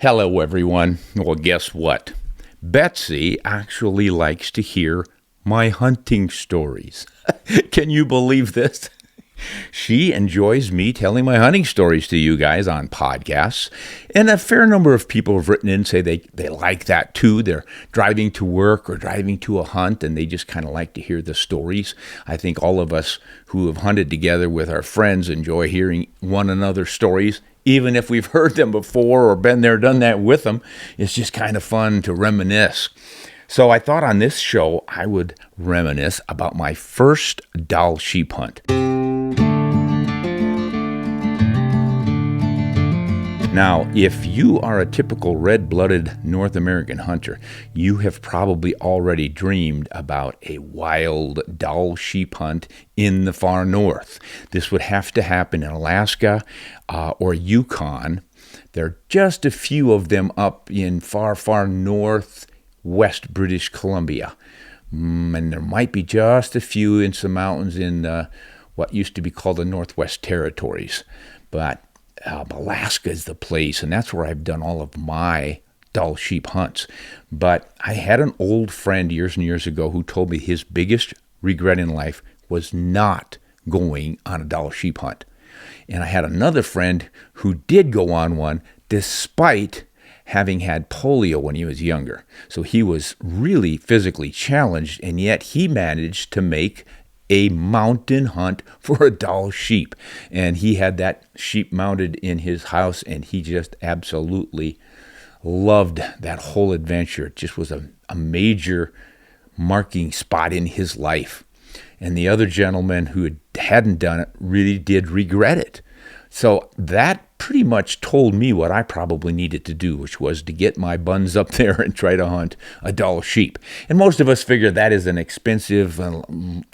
Hello, everyone. Well, guess what? Betsy actually likes to hear my hunting stories. Can you believe this? She enjoys me telling my hunting stories to you guys on podcasts. And a fair number of people have written in and say they like that too. They're driving to work or driving to a hunt and they just kind of like to hear the stories. I think all of us who have hunted together with our friends enjoy hearing one another's stories. Even if we've heard them before or been there, done that with them, it's just kind of fun to reminisce. So I thought on this show I would reminisce about my first Dall sheep hunt. Now, if you are a typical red-blooded North American hunter, you have probably already dreamed about a wild Dall sheep hunt in the far north. This would have to happen in Alaska or Yukon. There are just a few of them up in far, far northwest British Columbia. And there might be just a few in some mountains in what used to be called the Northwest Territories. But Alaska is the place, and that's where I've done all of my Dall sheep hunts. But I had an old friend years and years ago who told me his biggest regret in life was not going on a Dall sheep hunt. And I had another friend who did go on one despite having had polio when he was younger. So he was really physically challenged, and yet he managed to make a mountain hunt for a Dall sheep. And he had that sheep mounted in his house, and he just absolutely loved that whole adventure. It just was a major marking spot in his life. And the other gentleman who hadn't done it really did regret it. So that pretty much told me what I probably needed to do, which was to get my buns up there and try to hunt a Dall sheep. And most of us figure that is an expensive,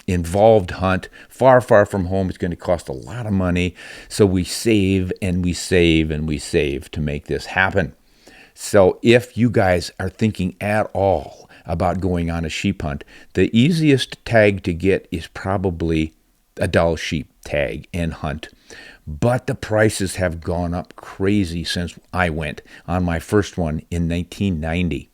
involved hunt, far, far from home. It's going to cost a lot of money. So we save and we save and we save to make this happen. So if you guys are thinking at all about going on a sheep hunt, the easiest tag to get is probably a Dall sheep tag and hunt. But the prices have gone up crazy since I went on my first one in 1990.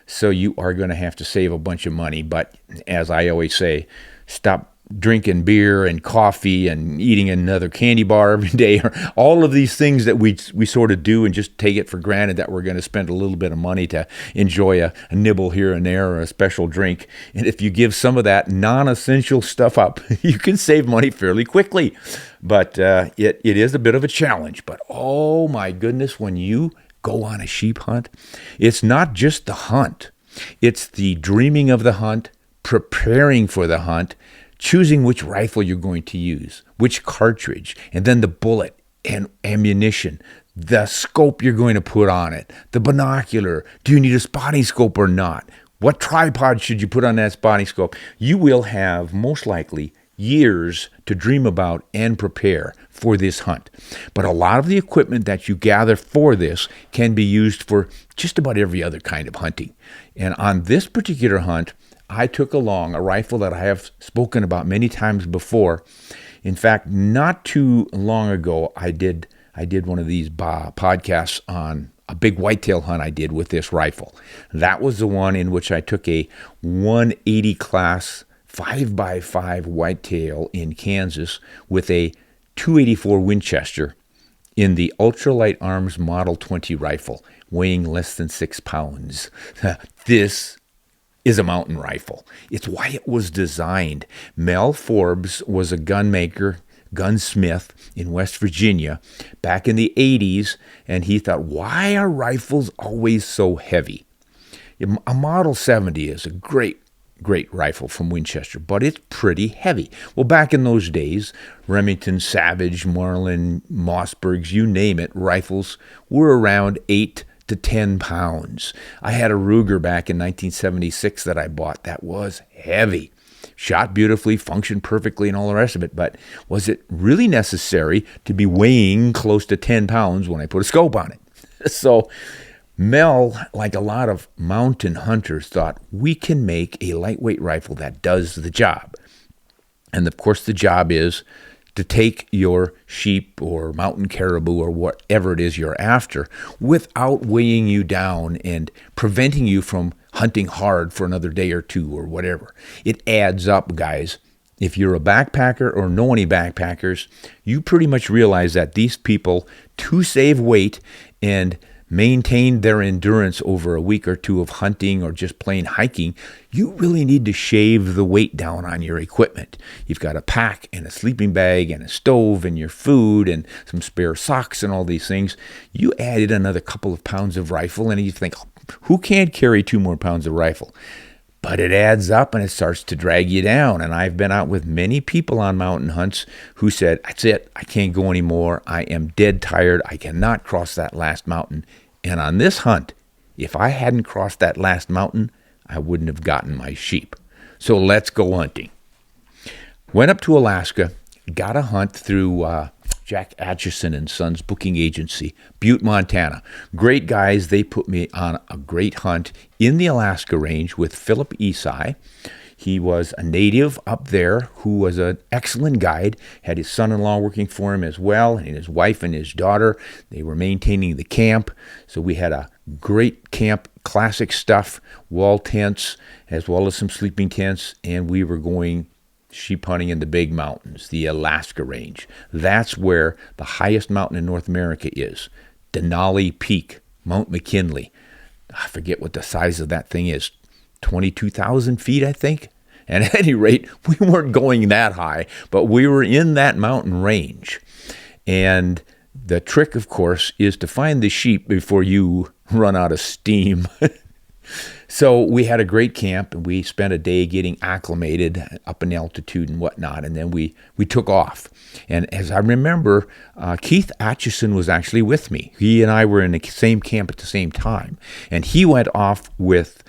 So you are going to have to save a bunch of money. But as I always say, stop drinking beer and coffee and eating another candy bar every day. All of these things that we sort of do and just take it for granted that we're going to spend a little bit of money to enjoy a nibble here and there or a special drink. And if you give some of that non-essential stuff up, you can save money fairly quickly. But it is a bit of a challenge. But oh my goodness, when you go on a sheep hunt, it's not just the hunt. It's the dreaming of the hunt, preparing for the hunt, choosing which rifle you're going to use, which cartridge, and then the bullet and ammunition, the scope you're going to put on it, the binocular. Do you need a spotting scope or not? What tripod should you put on that spotting scope? You will have, most likely, years to dream about and prepare for this hunt. But a lot of the equipment that you gather for this can be used for just about every other kind of hunting. And on this particular hunt, I took along a rifle that I have spoken about many times before. In fact, not too long ago, I did one of these podcasts on a big whitetail hunt I did with this rifle. That was the one in which I took a 180 class 5x5 whitetail in Kansas with a 284 Winchester in the Ultralight Arms Model 20 rifle, weighing less than 6 pounds. This is a mountain rifle. It's why it was designed. Mel Forbes was a gunmaker, gunsmith in West Virginia back in the 80s, and he thought, why are rifles always so heavy? A Model 70 is a great rifle from Winchester, but it's pretty heavy. Well, back in those days, Remington, Savage, Marlin, Mossbergs, you name it, rifles were around 8 to 10 pounds. I had a Ruger back in 1976 that I bought that was heavy. Shot beautifully, functioned perfectly, and all the rest of it, but was it really necessary to be weighing close to 10 pounds when I put a scope on it? So Mel, like a lot of mountain hunters, thought we can make a lightweight rifle that does the job. And of course the job is to take your sheep or mountain caribou or whatever it is you're after without weighing you down and preventing you from hunting hard for another day or two or whatever. It adds up, guys. If you're a backpacker or know any backpackers, you pretty much realize that these people, to save weight and maintain their endurance over a week or two of hunting or just plain hiking, you really need to shave the weight down on your equipment. You've got a pack and a sleeping bag and a stove and your food and some spare socks and all these things. You added another couple of pounds of rifle and you think, who can't carry 2 more pounds of rifle? But it adds up and it starts to drag you down. And I've been out with many people on mountain hunts who said, that's it, I can't go anymore. I am dead tired. I cannot cross that last mountain. And on this hunt, if I hadn't crossed that last mountain, I wouldn't have gotten my sheep. So let's go hunting. Went up to Alaska, got a hunt through Jack Atchison and Sons Booking Agency, Butte, Montana. Great guys. They put me on a great hunt in the Alaska range with Philip Esai. He was a native up there who was an excellent guide, had his son-in-law working for him as well, and his wife and his daughter. They were maintaining the camp. So we had a great camp, classic stuff, wall tents, as well as some sleeping tents, and we were going sheep hunting in the big mountains, the Alaska range. That's where the highest mountain in North America is, Denali Peak, Mount McKinley. I forget what the size of that thing is, 22,000 feet, I think. And at any rate, we weren't going that high, but we were in that mountain range. And the trick, of course, is to find the sheep before you run out of steam. So we had a great camp, and we spent a day getting acclimated up in altitude and whatnot, and then we took off. And as I remember, Keith Atchison was actually with me. He and I were in the same camp at the same time, and he went off with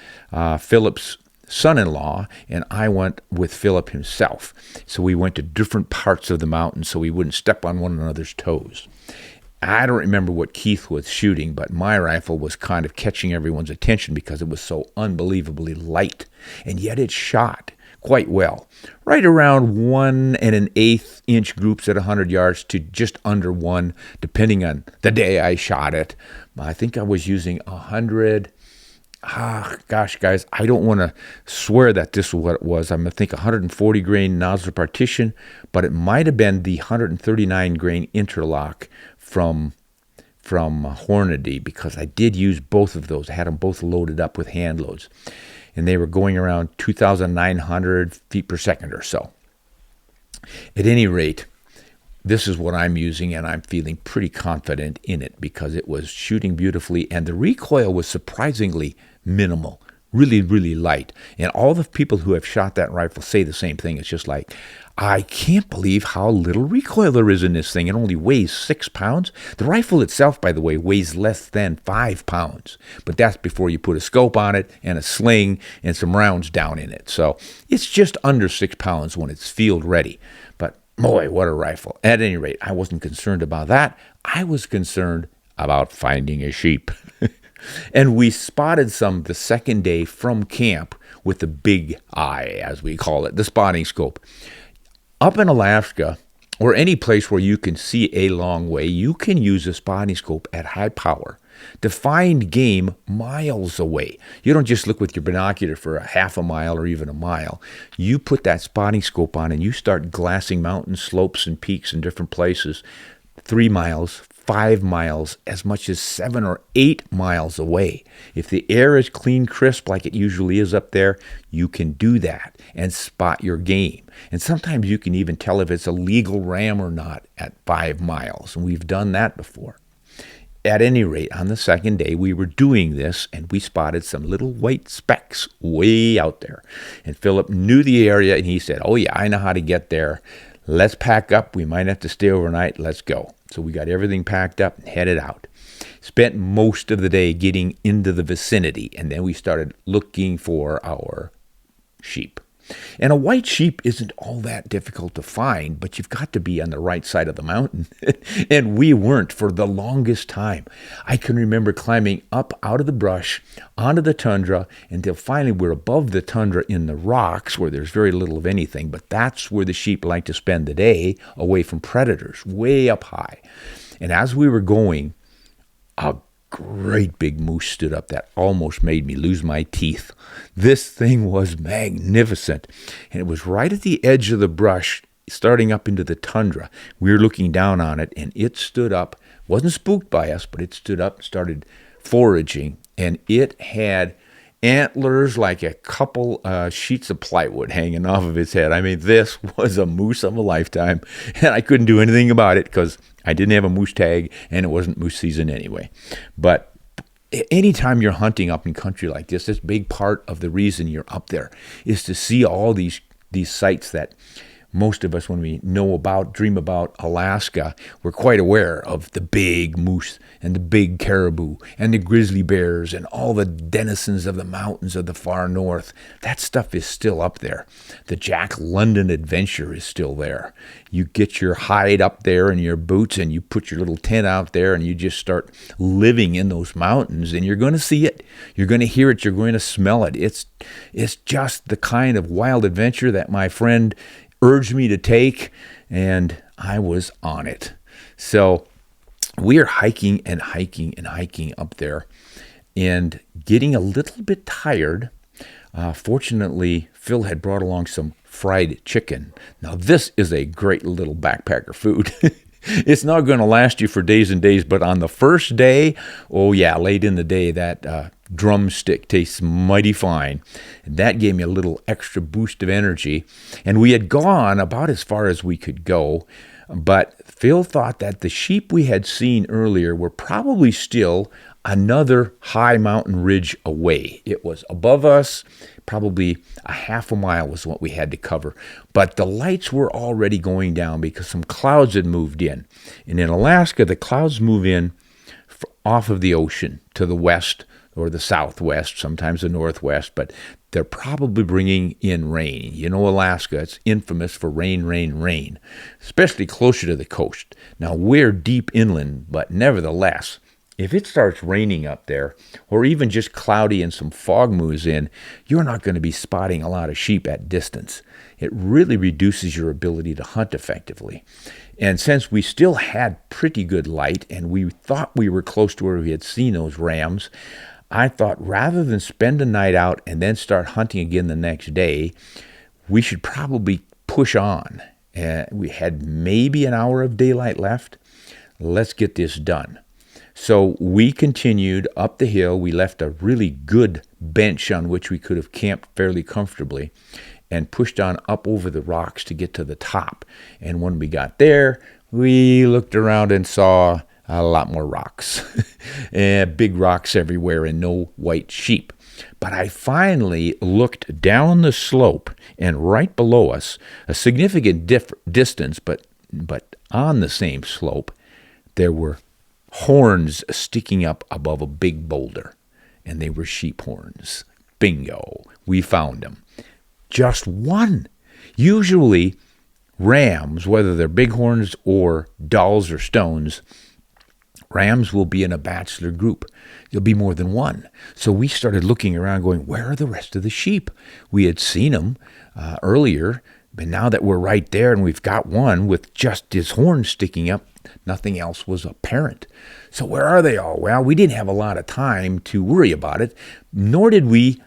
Philip's son-in-law, and I went with Philip himself. So we went to different parts of the mountain so we wouldn't step on one another's toes. I don't remember what Keith was shooting, but my rifle was kind of catching everyone's attention because it was so unbelievably light, and yet it shot quite well. Right around 1 1/8 inch groups at 100 yards to just under 1, depending on the day I shot it. I think I was using 100. Gosh, guys, I don't want to swear that this is what it was. I'm going to think 140 grain nozzle partition, but it might have been the 139 grain interlock from Hornady, because I did use both of those. I had them both loaded up with hand loads, and they were going around 2,900 feet per second or so. At any rate, this is what I'm using, and I'm feeling pretty confident in it because it was shooting beautifully, and the recoil was surprisingly minimal, really, really light. And all the people who have shot that rifle say the same thing. It's just like, I can't believe how little recoil there is in this thing. It only weighs 6 pounds. The rifle itself, by the way, weighs less than 5 pounds. But that's before you put a scope on it and a sling and some rounds down in it. So it's just under 6 pounds when it's field ready. But boy, what a rifle. At any rate, I wasn't concerned about that. I was concerned about finding a sheep. And we spotted some the second day from camp with the big eye, as we call it, the spotting scope. Up in Alaska, or any place where you can see a long way, you can use a spotting scope at high power to find game miles away. You don't just look with your binocular for a half a mile or even a mile. You put that spotting scope on and you start glassing mountain slopes and peaks in different places, 3 miles, 5 miles, as much as 7 or 8 miles away. If the air is clean, crisp, like it usually is up there, you can do that and spot your game. And sometimes you can even tell if it's a legal ram or not at 5 miles. And we've done that before. At any rate, on the second day, we were doing this, and we spotted some little white specks way out there. And Philip knew the area, and he said, oh yeah, I know how to get there. Let's pack up. We might have to stay overnight. Let's go. So we got everything packed up and headed out. Spent most of the day getting into the vicinity, and then we started looking for our sheep. And a white sheep isn't all that difficult to find, but you've got to be on the right side of the mountain. And we weren't for the longest time. I can remember climbing up out of the brush onto the tundra until finally we're above the tundra in the rocks where there's very little of anything, but that's where the sheep like to spend the day, away from predators, way up high. And as we were going, a great big moose stood up that almost made me lose my teeth. This thing was magnificent, and it was right at the edge of the brush, starting up into the tundra. We were looking down on it, and it stood up. Wasn't spooked by us, but it stood up and started foraging, and it had antlers like a couple sheets of plywood hanging off of its head. I mean, this was a moose of a lifetime, and I couldn't do anything about it because I didn't have a moose tag, and it wasn't moose season anyway. But anytime you're hunting up in country like this big part of the reason you're up there is to see all these sights that most of us, when we dream about Alaska, we're quite aware of the big moose and the big caribou and the grizzly bears and all the denizens of the mountains of the far north. That stuff is still up there. The Jack London adventure is still there. You get your hide up there and your boots and you put your little tent out there and you just start living in those mountains, and you're going to see it. You're going to hear it. You're going to smell it. It's just the kind of wild adventure that my friend urged me to take, and I was on it. So we are hiking and hiking and hiking up there and getting a little bit tired. Fortunately, Phil had brought along some fried chicken. Now, this is a great little backpacker food. It's not going to last you for days and days, but on the first day, oh yeah, late in the day, that drumstick tastes mighty fine. And that gave me a little extra boost of energy. And we had gone about as far as we could go, but Phil thought that the sheep we had seen earlier were probably still another high mountain ridge away. It was above us, probably a half a mile was what we had to cover. But the lights were already going down because some clouds had moved in. And in Alaska, the clouds move in off of the ocean to the west or the southwest, sometimes the northwest, but they're probably bringing in rain. You know, Alaska, it's infamous for rain, rain, rain, especially closer to the coast. Now, we're deep inland, but nevertheless, if it starts raining up there, or even just cloudy and some fog moves in, you're not going to be spotting a lot of sheep at distance. It really reduces your ability to hunt effectively. And since we still had pretty good light, and we thought we were close to where we had seen those rams, I thought rather than spend a night out and then start hunting again the next day, we should probably push on. We had maybe an hour of daylight left. Let's get this done. So we continued up the hill. We left a really good bench on which we could have camped fairly comfortably and pushed on up over the rocks to get to the top. And when we got there, we looked around and saw a lot more rocks. And big rocks everywhere and no white sheep. But I finally looked down the slope, and right below us, a significant distance, but on the same slope, there were horns sticking up above a big boulder, and they were sheep horns. Bingo. We found them. Just one. Usually, rams, whether they're bighorns or Dalls or stones, rams will be in a bachelor group. There'll be more than one. So we started looking around going, where are the rest of the sheep? We had seen them earlier, but now that we're right there and we've got one with just his horns sticking up, nothing else was apparent. So where are they all? Well, we didn't have a lot of time to worry about it, nor did we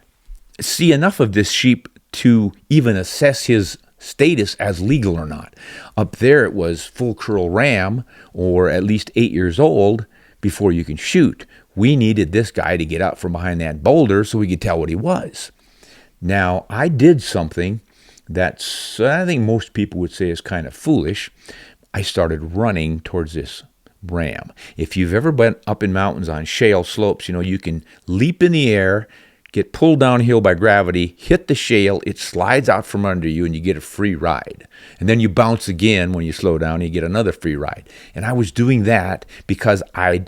see enough of this sheep to even assess his status as legal or not. Up there it was full curl ram, or at least 8 years old, before you can shoot. We needed this guy to get out from behind that boulder so we could tell what he was. Now, I did something that I think most people would say is kind of foolish. I started running towards this ram. If you've ever been up in mountains on shale slopes, you know, you can leap in the air, get pulled downhill by gravity, hit the shale, it slides out from under you, and you get a free ride. And then you bounce again when you slow down, and you get another free ride. And I was doing that because I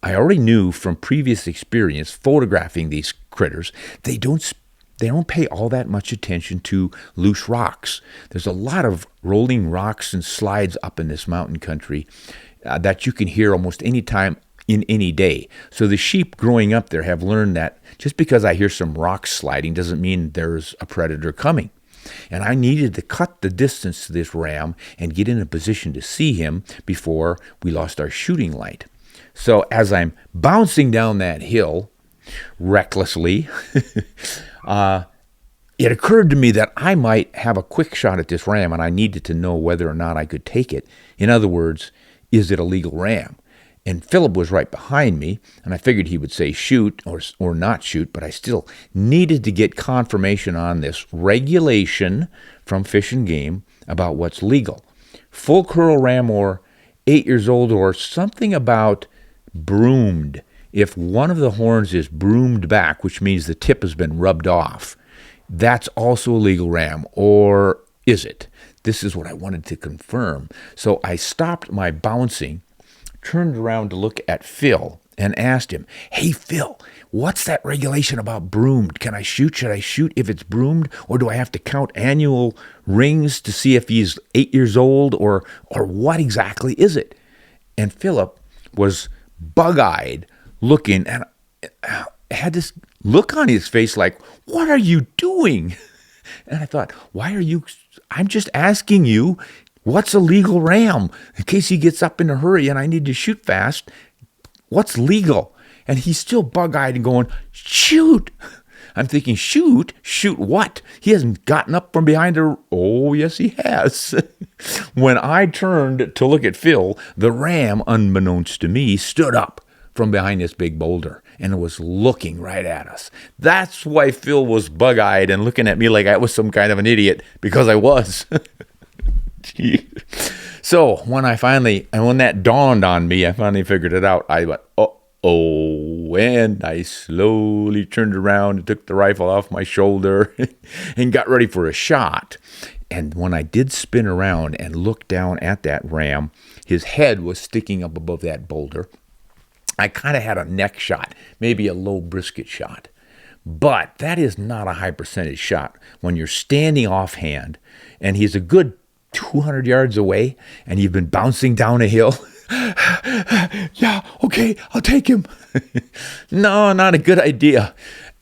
already knew from previous experience photographing these critters, they don't they don't pay all that much attention to loose rocks. There's a lot of rolling rocks and slides up in this mountain country that you can hear almost any time in any day. So the sheep growing up there have learned that just because I hear some rocks sliding doesn't mean there's a predator coming. And I needed to cut the distance to this ram and get in a position to see him before we lost our shooting light. So as I'm bouncing down that hill recklessly, it occurred to me that I might have a quick shot at this ram, and I needed to know whether or not I could take it. In other words, is it a legal ram? And Philip was right behind me, and I figured he would say shoot or not shoot, but I still needed to get confirmation on this regulation from Fish and Game about what's legal. Full curl ram or 8 years old, or something about broomed. If one of the horns is broomed back, which means the tip has been rubbed off, that's also a legal ram, or is it? This is what I wanted to confirm. So I stopped my bouncing, turned around to look at Phil, and asked him, "Hey, Phil, what's that regulation about broomed? Can I shoot? Should I shoot if it's broomed? Or do I have to count annual rings to see if he's 8 years old? Or what exactly is it?" And Philip was bug-eyed looking, and had this look on his face like, "What are you doing?" And I thought, I'm just asking you, what's a legal ram? In case he gets up in a hurry and I need to shoot fast, what's legal? And he's still bug-eyed and going, "Shoot." I'm thinking, shoot? Shoot what? He hasn't gotten up from behind her. Oh, yes, he has. When I turned to look at Phil, the ram, unbeknownst to me, stood up from behind this big boulder and was looking right at us. That's why Phil was bug-eyed and looking at me like I was some kind of an idiot, because I was. So when that dawned on me, I finally figured it out. I went, oh, and I slowly turned around and took the rifle off my shoulder and got ready for a shot. And when I did spin around and look down at that ram, his head was sticking up above that boulder. I kind of had a neck shot, maybe a low brisket shot. But that is not a high percentage shot when you're standing offhand and he's a good 200 yards away and you've been bouncing down a hill. Yeah, okay, I'll take him. No, not a good idea.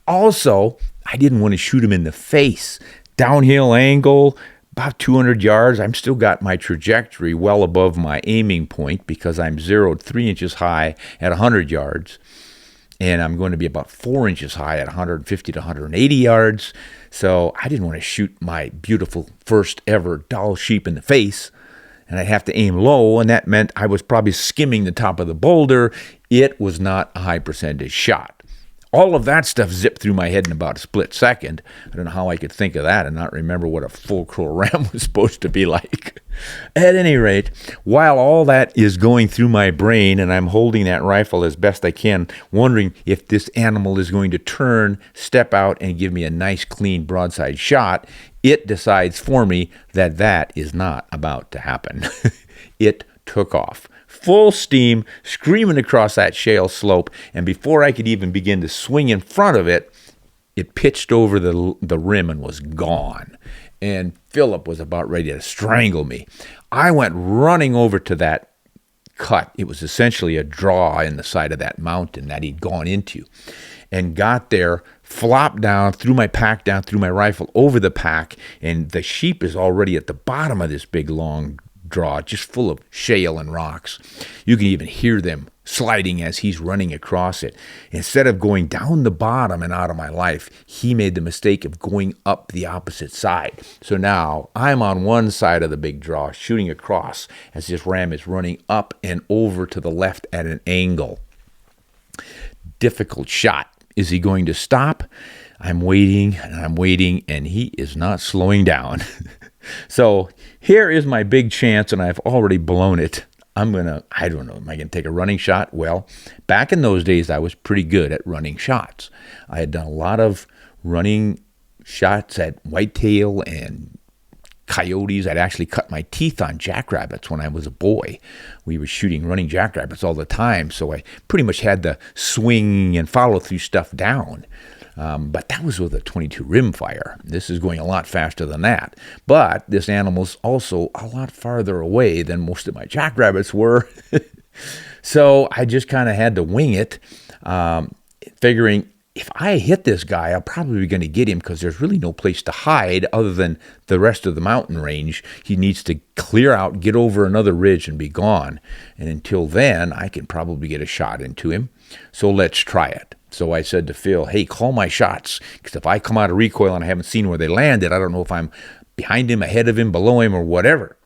Also, I didn't want to shoot him in the face. Downhill angle, about 200 yards. I'm still got my trajectory well above my aiming point because I'm zeroed 3 inches high at 100 yards. And I'm going to be about 4 inches high at 150 to 180 yards. So I didn't want to shoot my beautiful first ever Dall sheep in the face. And I'd have to aim low, and that meant I was probably skimming the top of the boulder. It was not a high percentage shot. All of that stuff zipped through my head in about a split second. I don't know how I could think of that and not remember what a full curl ram was supposed to be like. At any rate, while all that is going through my brain and I'm holding that rifle as best I can, wondering if this animal is going to turn, step out, and give me a nice, clean broadside shot, it decides for me that that is not about to happen. It took off. Full steam, screaming across that shale slope, and before I could even begin to swing in front of it, it pitched over the rim and was gone. And Philip was about ready to strangle me. I went running over to that cut. It was essentially a draw in the side of that mountain that he'd gone into, and got there, flopped down, threw my pack down, threw my rifle over the pack, and the sheep is already at the bottom of this big, long draw, just full of shale and rocks. You can even hear them sliding as he's running across it. Instead of going down the bottom and out of my life, he made the mistake of going up the opposite side. So now I'm on one side of the big draw, shooting across as this ram is running up and over to the left at an angle. Difficult shot. Is he going to stop? I'm waiting, and he is not slowing down. So here is my big chance, and I've already blown it. I don't know, am I going to take a running shot? Well, back in those days, I was pretty good at running shots. I had done a lot of running shots at whitetail and coyotes. I'd actually cut my teeth on jackrabbits when I was a boy. We were shooting running jackrabbits all the time, so I pretty much had the swing and follow-through stuff down. But that was with a 22 rimfire. This is going a lot faster than that. But this animal's also a lot farther away than most of my jackrabbits were. So I just kind of had to wing it, figuring if I hit this guy, I'm probably going to get him because there's really no place to hide other than the rest of the mountain range. He needs to clear out, get over another ridge, and be gone. And until then, I can probably get a shot into him. So let's try it. So I said to Phil, hey, call my shots, because if I come out of recoil and I haven't seen where they landed, I don't know if I'm behind him, ahead of him, below him, or whatever.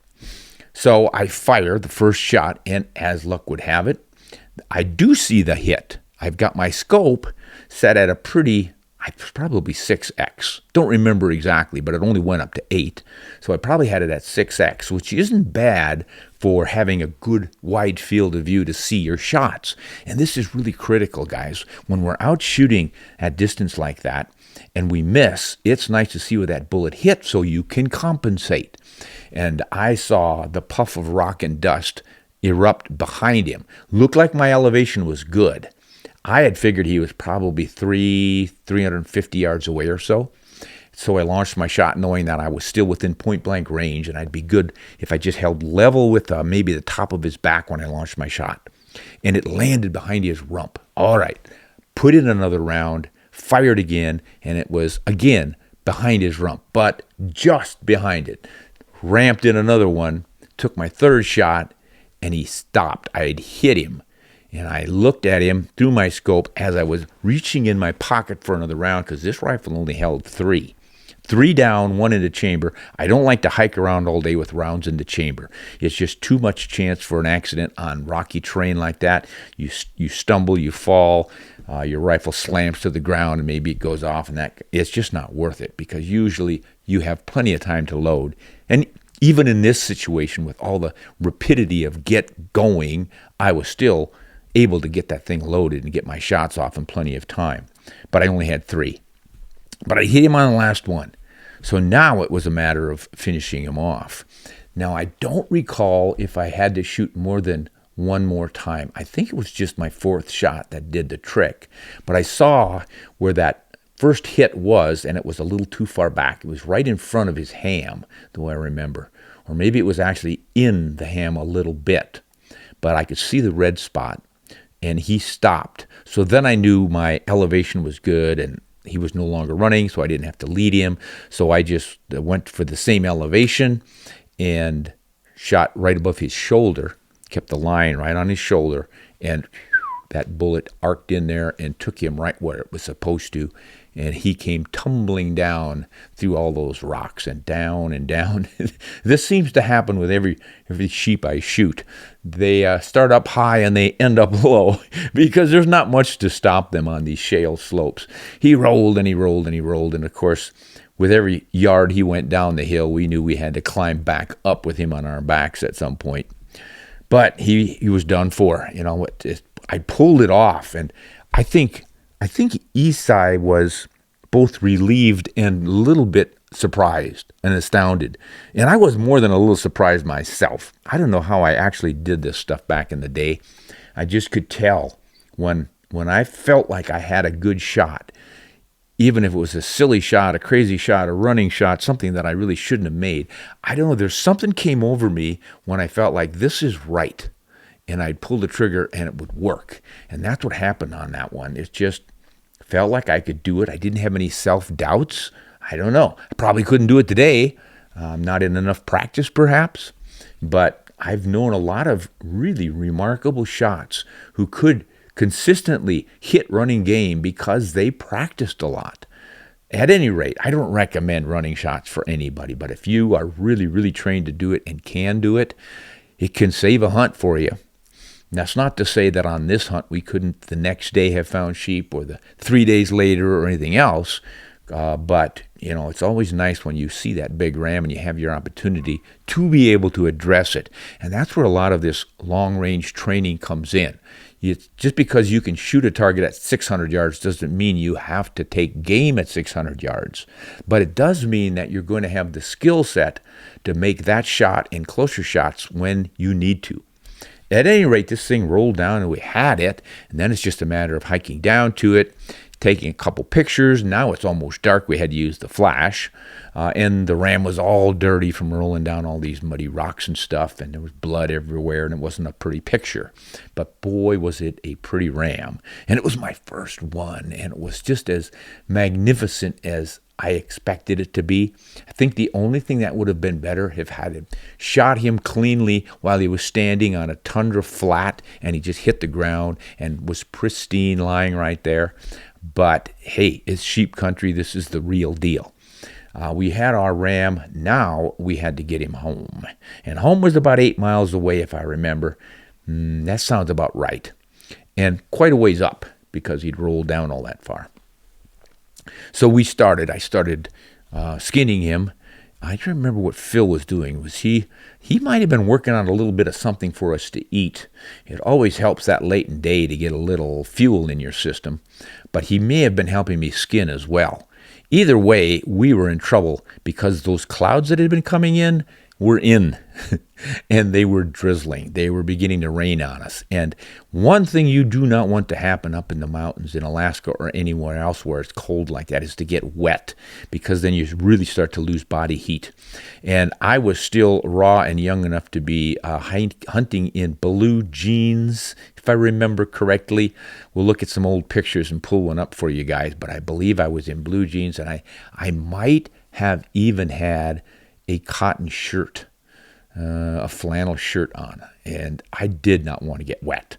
So I fire the first shot, and as luck would have it, I do see the hit. I've got my scope set at a pretty, probably 6x. Don't remember exactly, but it only went up to 8. So I probably had it at 6x, which isn't bad for having a good wide field of view to see your shots. And this is really critical, guys. When we're out shooting at distance like that and we miss, it's nice to see where that bullet hit so you can compensate. And I saw the puff of rock and dust erupt behind him. Looked like my elevation was good. I had figured he was probably 350 yards away or so. So I launched my shot knowing that I was still within point blank range and I'd be good if I just held level with maybe the top of his back when I launched my shot. And it landed behind his rump. All right, put in another round, fired again, and it was again behind his rump, but just behind it. Ramped in another one, took my third shot, and he stopped. I had hit him. And I looked at him through my scope as I was reaching in my pocket for another round because this rifle only held 3. 3 down, 1 in the chamber. I don't like to hike around all day with rounds in the chamber. It's just too much chance for an accident on rocky terrain like that. You stumble, you fall, your rifle slams to the ground, and maybe it goes off, and it's just not worth it because usually you have plenty of time to load. And even in this situation with all the rapidity of get going, I was still able to get that thing loaded and get my shots off in plenty of time. But I only had 3. But I hit him on the last one. So now it was a matter of finishing him off. Now, I don't recall if I had to shoot more than one more time. I think it was just my 4th shot that did the trick. But I saw where that first hit was, and it was a little too far back. It was right in front of his ham, the way I remember. Or maybe it was actually in the ham a little bit. But I could see the red spot. And he stopped. So then I knew my elevation was good and he was no longer running, so I didn't have to lead him. So I just went for the same elevation and shot right above his shoulder, kept the line right on his shoulder, and that bullet arced in there and took him right where it was supposed to. And he came tumbling down through all those rocks and down and down. This seems to happen with every sheep I shoot. They start up high and they end up low because there's not much to stop them on these shale slopes. He rolled and he rolled and he rolled. And, of course, with every yard he went down the hill, we knew we had to climb back up with him on our backs at some point. But he was done for. You know, I pulled it off, and I think Esai was both relieved and a little bit surprised and astounded. And I was more than a little surprised myself. I don't know how I actually did this stuff back in the day. I just could tell when I felt like I had a good shot, even if it was a silly shot, a crazy shot, a running shot, something that I really shouldn't have made. I don't know, there's something came over me when I felt like this is right. And I'd pull the trigger and it would work. And that's what happened on that one. It just felt like I could do it. I didn't have any self-doubts. I don't know. I probably couldn't do it today. I'm not in enough practice, perhaps. But I've known a lot of really remarkable shots who could consistently hit running game because they practiced a lot. At any rate, I don't recommend running shots for anybody. But if you are really, really trained to do it and can do it, it can save a hunt for you. That's not to say that on this hunt we couldn't the next day have found sheep or the 3 days later or anything else. But, you know, it's always nice when you see that big ram and you have your opportunity to be able to address it. And that's where a lot of this long-range training comes in. Just because you can shoot a target at 600 yards doesn't mean you have to take game at 600 yards. But it does mean that you're going to have the skill set to make that shot in closer shots when you need to. At any rate, this thing rolled down and we had it, and then it's just a matter of hiking down to it, taking a couple pictures. Now it's almost dark. We had to use the flash. And the ram was all dirty from rolling down all these muddy rocks and stuff, and there was blood everywhere, and it wasn't a pretty picture. But boy, was it a pretty ram. And it was my first one, and it was just as magnificent as I expected it to be. I think the only thing that would have been better if I had shot him cleanly while he was standing on a tundra flat and he just hit the ground and was pristine lying right there. But hey, it's sheep country. This is the real deal. We had our ram. Now we had to get him home. And home was about 8 miles away, if I remember. That sounds about right. And quite a ways up because he'd rolled down all that far. So I started skinning him. I don't remember what Phil was doing. He might have been working on a little bit of something for us to eat. It always helps that late in day to get a little fuel in your system. But he may have been helping me skin as well. Either way, we were in trouble because those clouds that had been coming in were in, and they were drizzling. They were beginning to rain on us. And one thing you do not want to happen up in the mountains in Alaska or anywhere else where it's cold like that is to get wet, because then you really start to lose body heat. And I was still raw and young enough to be hunting in blue jeans, if I remember correctly. We'll look at some old pictures and pull one up for you guys, but I believe I was in blue jeans, and I might have even had a cotton shirt, a flannel shirt on, and I did not want to get wet.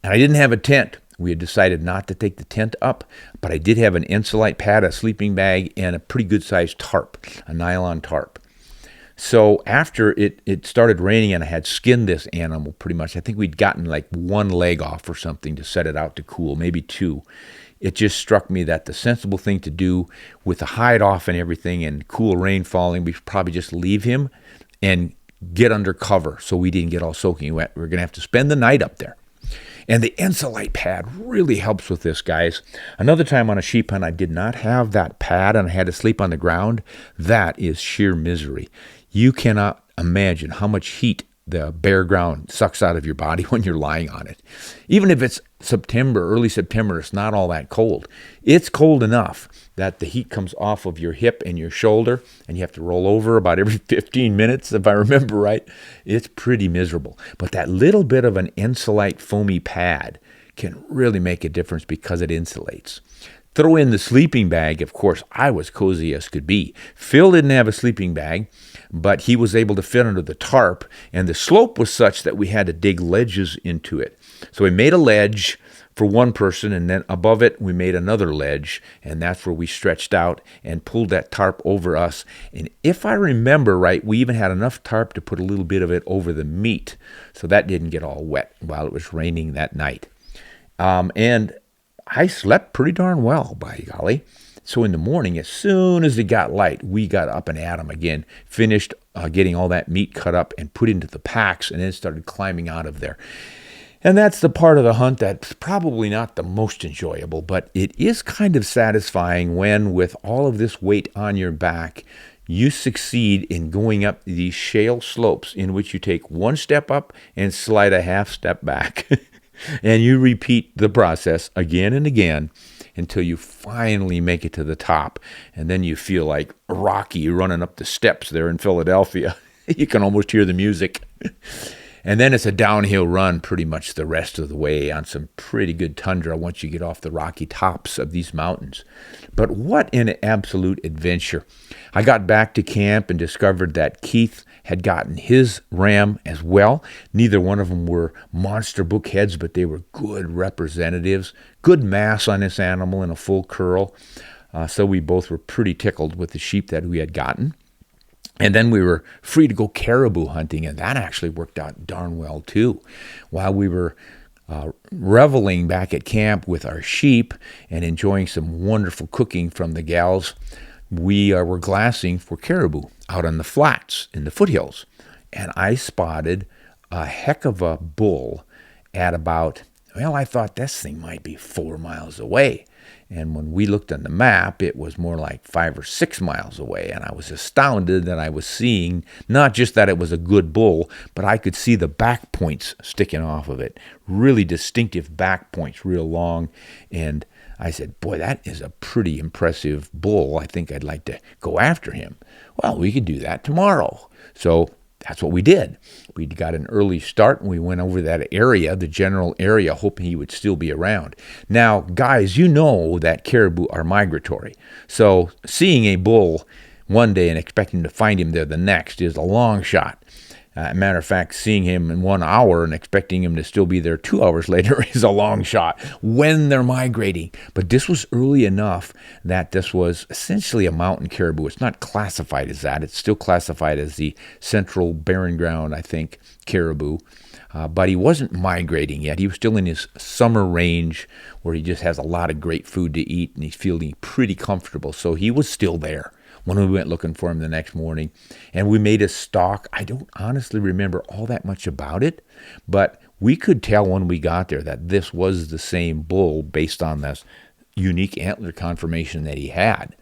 And I didn't have a tent. We had decided not to take the tent up, but I did have an insulite pad, a sleeping bag, and a pretty good-sized tarp, a nylon tarp. So after it started raining and I had skinned this animal pretty much, I think we'd gotten like one leg off or something to set it out to cool, maybe two. It just struck me that the sensible thing to do with the hide off and everything and cool rain falling, we should probably just leave him and get under cover so we didn't get all soaking wet. We're going to have to spend the night up there. And the insulite pad really helps with this, guys. Another time on a sheep hunt, I did not have that pad and I had to sleep on the ground. That is sheer misery. You cannot imagine how much heat the bare ground sucks out of your body when you're lying on it. Even if it's September, early September, it's not all that cold. It's cold enough that the heat comes off of your hip and your shoulder, and you have to roll over about every 15 minutes, if I remember right. It's pretty miserable. But that little bit of an insulite foamy pad can really make a difference because it insulates. Throw in the sleeping bag. Of course, I was cozy as could be. Phil didn't have a sleeping bag, but he was able to fit under the tarp, and the slope was such that we had to dig ledges into it. So we made a ledge for one person, and then above it we made another ledge, and that's where we stretched out and pulled that tarp over us. And if I remember right, we even had enough tarp to put a little bit of it over the meat, so that didn't get all wet while it was raining that night. And I slept pretty darn well, by golly. So in the morning, as soon as it got light, we got up and at 'em again, finished getting all that meat cut up and put into the packs, and then started climbing out of there. And that's the part of the hunt that's probably not the most enjoyable, but it is kind of satisfying when, with all of this weight on your back, you succeed in going up these shale slopes in which you take one step up and slide a half step back. And you repeat the process again and again until you finally make it to the top. And then you feel like Rocky running up the steps there in Philadelphia. You can almost hear the music. And then it's a downhill run pretty much the rest of the way on some pretty good tundra once you get off the rocky tops of these mountains. But what an absolute adventure. I got back to camp and discovered that Keith had gotten his ram as well. Neither one of them were monster book heads, but they were good representatives. Good mass on this animal in a full curl. So we both were pretty tickled with the sheep that we had gotten. And then we were free to go caribou hunting, and that actually worked out darn well too. While we were reveling back at camp with our sheep and enjoying some wonderful cooking from the gals, we were glassing for caribou out on the flats in the foothills. And I spotted a heck of a bull at about, well, I thought this thing might be 4 miles away. And when we looked on the map, it was more like 5 or 6 miles away. And I was astounded that I was seeing not just that it was a good bull, but I could see the back points sticking off of it. Really distinctive back points, real long. And I said, boy, that is a pretty impressive bull. I think I'd like to go after him. Well, we could do that tomorrow. So that's what we did. We got an early start and we went over that area, the general area, hoping he would still be around. Now, guys, you know that caribou are migratory. So seeing a bull one day and expecting to find him there the next is a long shot. Matter of fact, seeing him in 1 hour and expecting him to still be there 2 hours later is a long shot when they're migrating. But this was early enough that this was essentially a mountain caribou. It's not classified as that. It's still classified as the central barren ground, I think, caribou. But he wasn't migrating yet. He was still in his summer range where he just has a lot of great food to eat and he's feeling pretty comfortable. So he was still there when we went looking for him the next morning. And we made a stalk. I don't honestly remember all that much about it, but we could tell when we got there that this was the same bull based on this unique antler conformation that he had.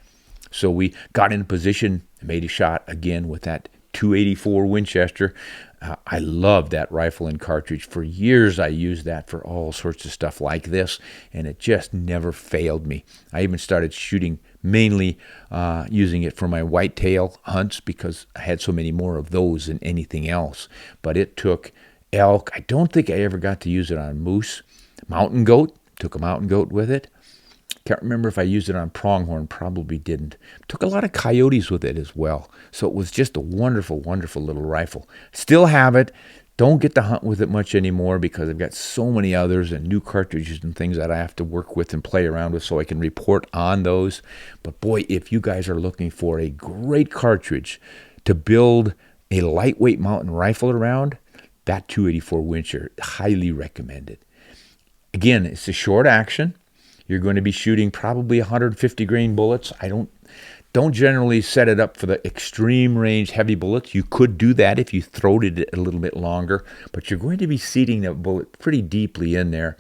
So we got in position, made a shot again with that .284 Winchester. I loved that rifle and cartridge. For years I used that for all sorts of stuff like this, and it just never failed me. I even started shooting mainly using it for my whitetail hunts because I had so many more of those than anything else. But it took elk. I don't think I ever got to use it on moose. Mountain goat, took a mountain goat with it. Can't remember if I used it on pronghorn, probably didn't. Took a lot of coyotes with it as well. So it was just a wonderful, wonderful little rifle. Still have it. Don't get to hunt with it much anymore because I've got so many others and new cartridges and things that I have to work with and play around with so I can report on those. But boy, if you guys are looking for a great cartridge to build a lightweight mountain rifle around, that .284 Winchester, highly recommended. Again, it's a short action. You're going to be shooting probably 150 grain bullets. I don't generally set it up for the extreme range heavy bullets. You could do that if you throated it a little bit longer, but you're going to be seating that bullet pretty deeply in there.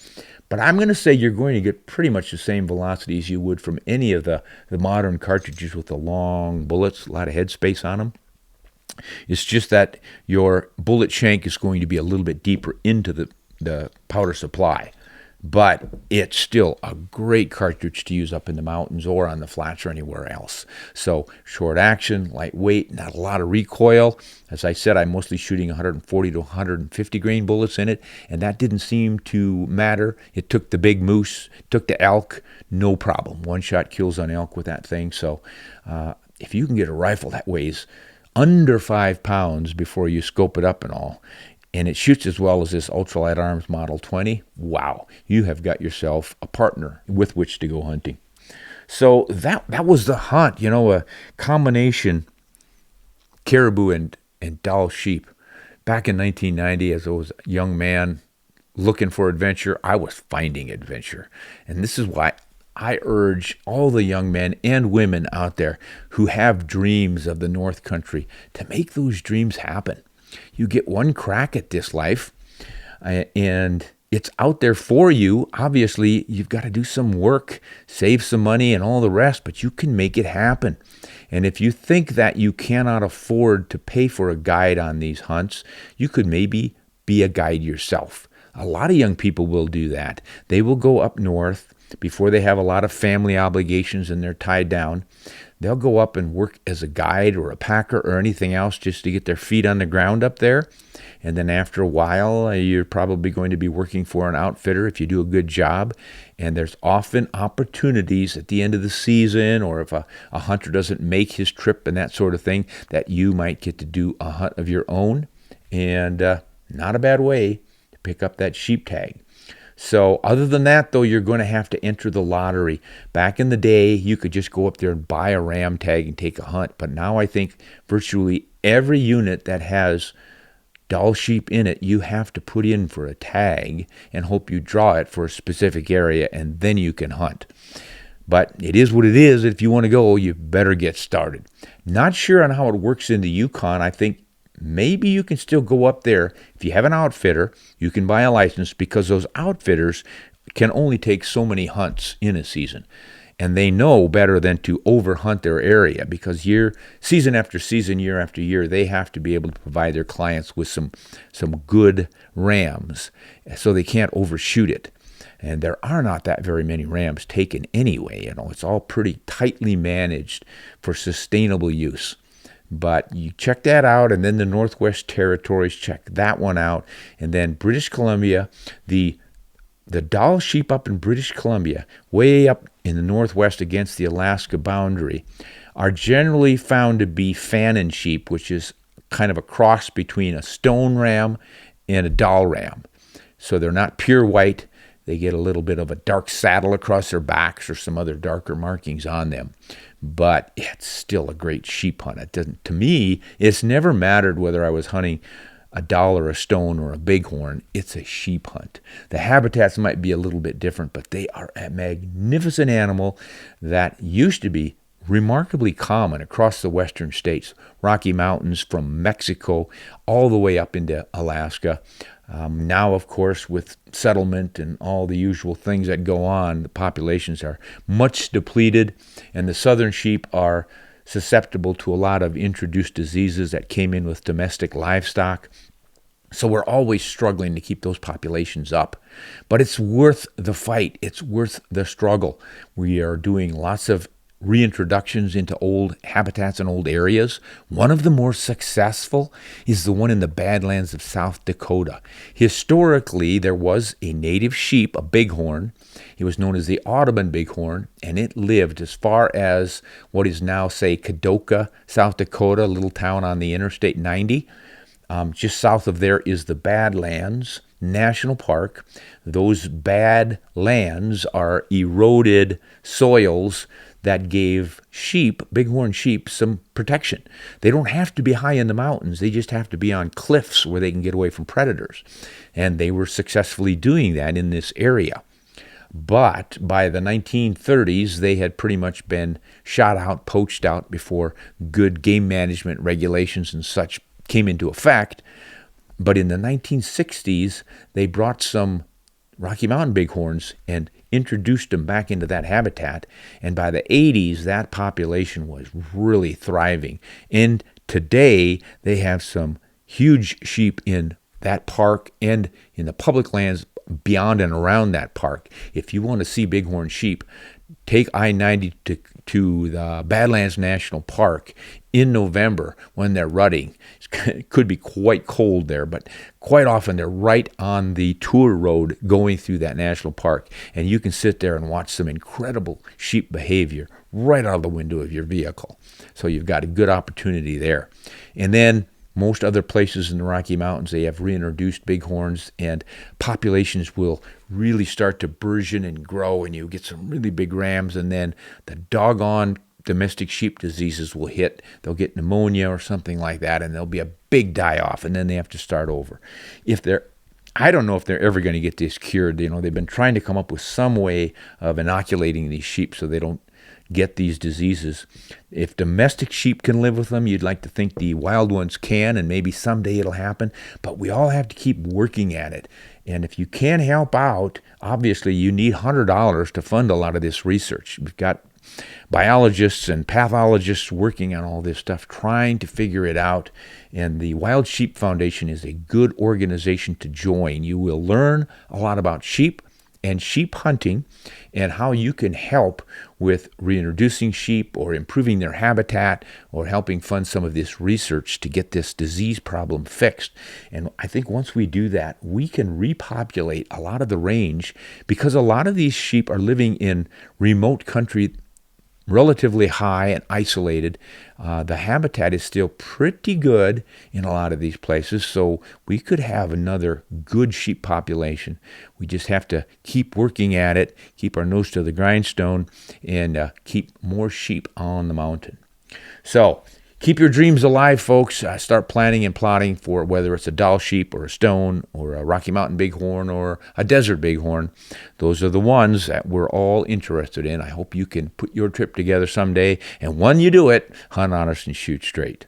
But I'm going to say you're going to get pretty much the same velocity as you would from any of the modern cartridges with the long bullets, a lot of headspace on them. It's just that your bullet shank is going to be a little bit deeper into the powder supply. But it's still a great cartridge to use up in the mountains or on the flats or anywhere else. So short action, lightweight, not a lot of recoil. As I said, I'm mostly shooting 140 to 150 grain bullets in it, and that didn't seem to matter. It took the big moose, took the elk, no problem. One shot kills on elk with that thing. So if you can get a rifle that weighs under 5 pounds before you scope it up and all, and it shoots as well as this Ultralight Arms Model 20, wow, you have got yourself a partner with which to go hunting. So that was the hunt, a combination caribou and Dall sheep. Back in 1990, as I was a young man looking for adventure, I was finding adventure. And this is why I urge all the young men and women out there who have dreams of the North Country to make those dreams happen. You get one crack at this life, and it's out there for you. Obviously, you've got to do some work, save some money, and all the rest, but you can make it happen. And if you think that you cannot afford to pay for a guide on these hunts, you could maybe be a guide yourself. A lot of young people will do that. They will go up north before they have a lot of family obligations and they're tied down. They'll go up and work as a guide or a packer or anything else just to get their feet on the ground up there. And then after a while, you're probably going to be working for an outfitter if you do a good job. And there's often opportunities at the end of the season, or if a hunter doesn't make his trip and that sort of thing, that you might get to do a hunt of your own. And not a bad way to pick up that sheep tag. So other than that, though, you're going to have to enter the lottery. Back in the day, you could just go up there and buy a ram tag and take a hunt. But now I think virtually every unit that has Dall sheep in it, you have to put in for a tag and hope you draw it for a specific area, and then you can hunt. But it is what it is. If you want to go, you better get started. Not sure on how it works in the Yukon. I think maybe you can still go up there. If you have an outfitter, you can buy a license, because those outfitters can only take so many hunts in a season. And they know better than to overhunt their area, because season after season, year after year, they have to be able to provide their clients with some good rams, so they can't overshoot it. And there are not that very many rams taken anyway. It's all pretty tightly managed for sustainable use. But you check that out, and then the Northwest Territories, check that one out. And then British Columbia, the Dall sheep up in British Columbia, way up in the Northwest against the Alaska boundary, are generally found to be Fannin sheep, which is kind of a cross between a stone ram and a Dall ram. So they're not pure white. They get a little bit of a dark saddle across their backs or some other darker markings on them. But it's still a great sheep hunt. To me, it's never mattered whether I was hunting a Dall or a stone or a bighorn. It's a sheep hunt. The habitats might be a little bit different, but they are a magnificent animal that used to be remarkably common across the western states, Rocky Mountains from Mexico all the way up into Alaska. Now, of course, with settlement and all the usual things that go on, the populations are much depleted, and the southern sheep are susceptible to a lot of introduced diseases that came in with domestic livestock. So we're always struggling to keep those populations up. But it's worth the fight. It's worth the struggle. We are doing lots of reintroductions into old habitats and old areas. One of the more successful is the one in the Badlands of South Dakota. Historically, there was a native sheep, a bighorn. It was known as the Audubon bighorn, and it lived as far as what is now, say, Kadoka, South Dakota, a little town on the Interstate 90. Just south of there is the Badlands National Park. Those bad lands are eroded soils that gave sheep, bighorn sheep, some protection. They don't have to be high in the mountains. They just have to be on cliffs where they can get away from predators. And they were successfully doing that in this area. But by the 1930s, they had pretty much been shot out, poached out before good game management regulations and such came into effect. But in the 1960s, they brought some Rocky Mountain bighorns and introduced them back into that habitat. And by the 80s, that population was really thriving. And today, they have some huge sheep in that park and in the public lands beyond and around that park. If you want to see bighorn sheep, take I-90 to the Badlands National Park in November when they're rutting. It could be quite cold there, but quite often they're right on the tour road going through that national park, and you can sit there and watch some incredible sheep behavior right out of the window of your vehicle. So you've got a good opportunity there. And then most other places in the Rocky Mountains, they have reintroduced bighorns, and populations will really start to burgeon and grow, and you get some really big rams, and then the doggone domestic sheep diseases will hit. They'll get pneumonia or something like that, and there'll be a big die-off, and then they have to start over. I don't know if they're ever going to get this cured. They've been trying to come up with some way of inoculating these sheep so they don't get these diseases. If domestic sheep can live with them, you'd like to think the wild ones can, and maybe someday it'll happen, but we all have to keep working at it. And if you can help out, obviously you need $100 to fund a lot of this research. We've got biologists and pathologists working on all this stuff, trying to figure it out. And the Wild Sheep Foundation is a good organization to join. You will learn a lot about sheep and sheep hunting and how you can help with reintroducing sheep or improving their habitat or helping fund some of this research to get this disease problem fixed. And I think once we do that, we can repopulate a lot of the range, because a lot of these sheep are living in remote country, relatively high and isolated. The habitat is still pretty good in a lot of these places, so we could have another good sheep population. We just have to keep working at it, keep our nose to the grindstone, and keep more sheep on the mountain. So keep your dreams alive, folks. Start planning and plotting for whether it's a Dall sheep or a stone or a Rocky Mountain bighorn or a desert bighorn. Those are the ones that we're all interested in. I hope you can put your trip together someday. And when you do it, hunt honest and shoot straight.